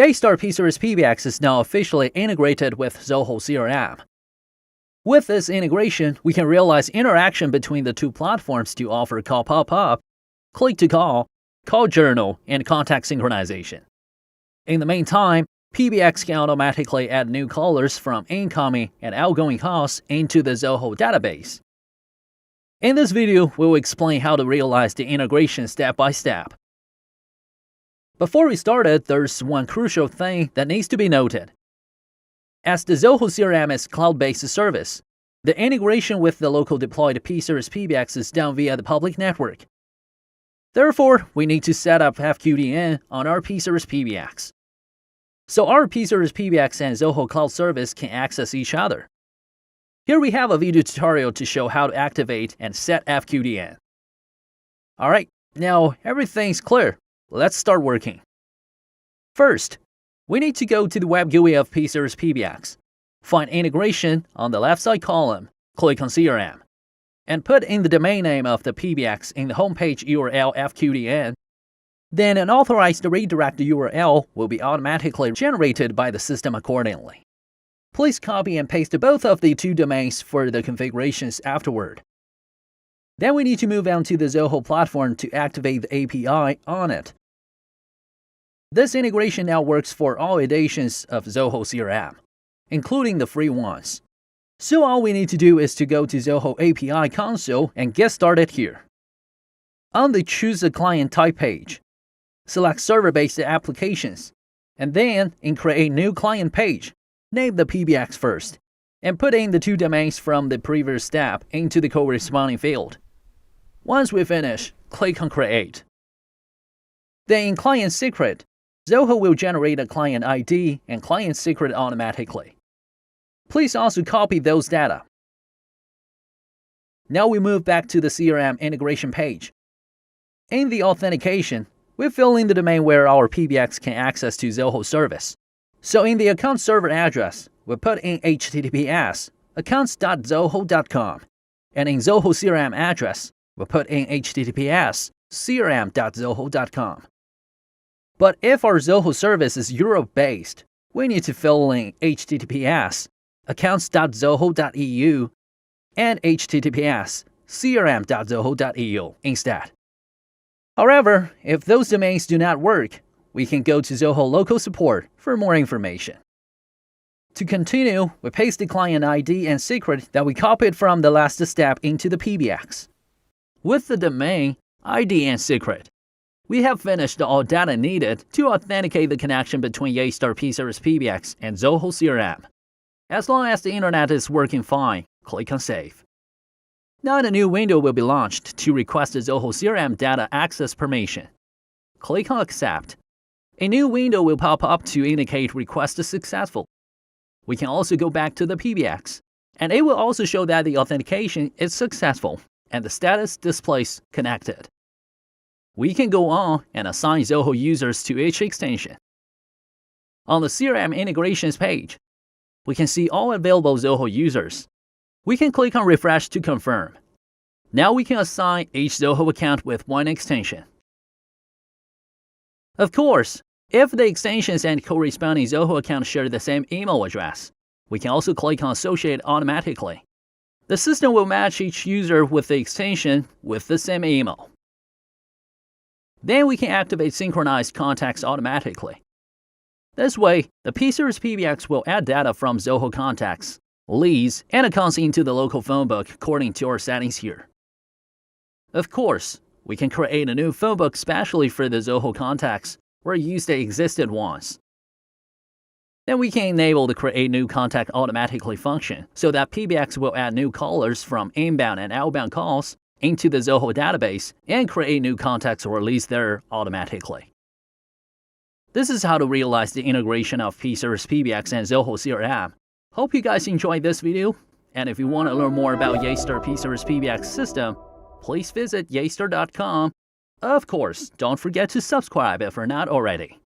Yeastar P-Series PBX is now officially integrated with Zoho CRM. With this integration, we can realize interaction between the two platforms to offer call pop-up, click-to-call, call journal, and contact synchronization. In the meantime, PBX can automatically add new callers from incoming and outgoing calls into the Zoho database. In this video, we will explain how to realize the integration step by step. Before we started, there's one crucial thing that needs to be noted. As the Zoho CRM is cloud-based service, the integration with the local deployed P-Series PBX is done via the public network. Therefore, we need to set up FQDN on our P-Series PBX. So our P-Series PBX and Zoho Cloud Service can access each other. Here we have a video tutorial to show how to activate and set FQDN. Alright, now everything's clear. Let's start working. First, we need to go to the web GUI of P-Series PBX, find Integration on the left side column, click on CRM, and put in the domain name of the PBX in the homepage URL FQDN. Then an authorized redirect URL will be automatically generated by the system accordingly. Please copy and paste both of the two domains for the configurations afterward. Then we need to move on to the Zoho platform to activate the API on it. This integration now works for all editions of Zoho CRM, including the free ones. So all we need to do is to go to Zoho API console and get started here. On the Choose a Client Type page, select Server-based applications, and then in Create New Client page, name the PBX first, and put in the two domains from the previous step into the corresponding field. Once we finish, click on Create. Then in Client Secret, Zoho will generate a client ID and client secret automatically. Please also copy those data. Now we move back to the CRM integration page. In the authentication, we fill in the domain where our PBX can access to Zoho service. So in the account server address, we put in https accounts.zoho.com, and in Zoho CRM address, we put in https crm.zoho.com. But if our Zoho service is Europe-based, we need to fill in https accounts.zoho.eu and https crm.zoho.eu instead. However, if those domains do not work, we can go to Zoho local support for more information. To continue, we paste the client ID and secret that we copied from the last step into the PBX. With the domain, ID, and secret, we have finished all data needed to authenticate the connection between Yeastar P-Series PBX and Zoho CRM. As long as the internet is working fine, click on Save. Now a new window will be launched to request the Zoho CRM data access permission. Click on Accept. A new window will pop up to indicate request successful. We can also go back to the PBX, and it will also show that the authentication is successful and the status displays connected. We can go on and assign Zoho users to each extension. On the CRM integrations page, we can see all available Zoho users. We can click on Refresh to confirm. Now we can assign each Zoho account with one extension. Of course, if the extensions and corresponding Zoho accounts share the same email address, we can also click on Associate automatically. The system will match each user with the extension with the same email. Then we can activate synchronized contacts automatically. This way, the P-Series PBX will add data from Zoho contacts, leads, and accounts into the local phone book according to our settings here. Of course, we can create a new phone book specially for the Zoho contacts or use the existing ones. Then we can enable the Create New Contact Automatically function so that PBX will add new callers from inbound and outbound calls into the Zoho database and create new contacts released there automatically. This is how to realize the integration of P-Series PBX and Zoho CRM. Hope you guys enjoyed this video, and if you want to learn more about Yeastar P-Series PBX System, please visit yeastar.com. Of course, don't forget to subscribe if you're not already.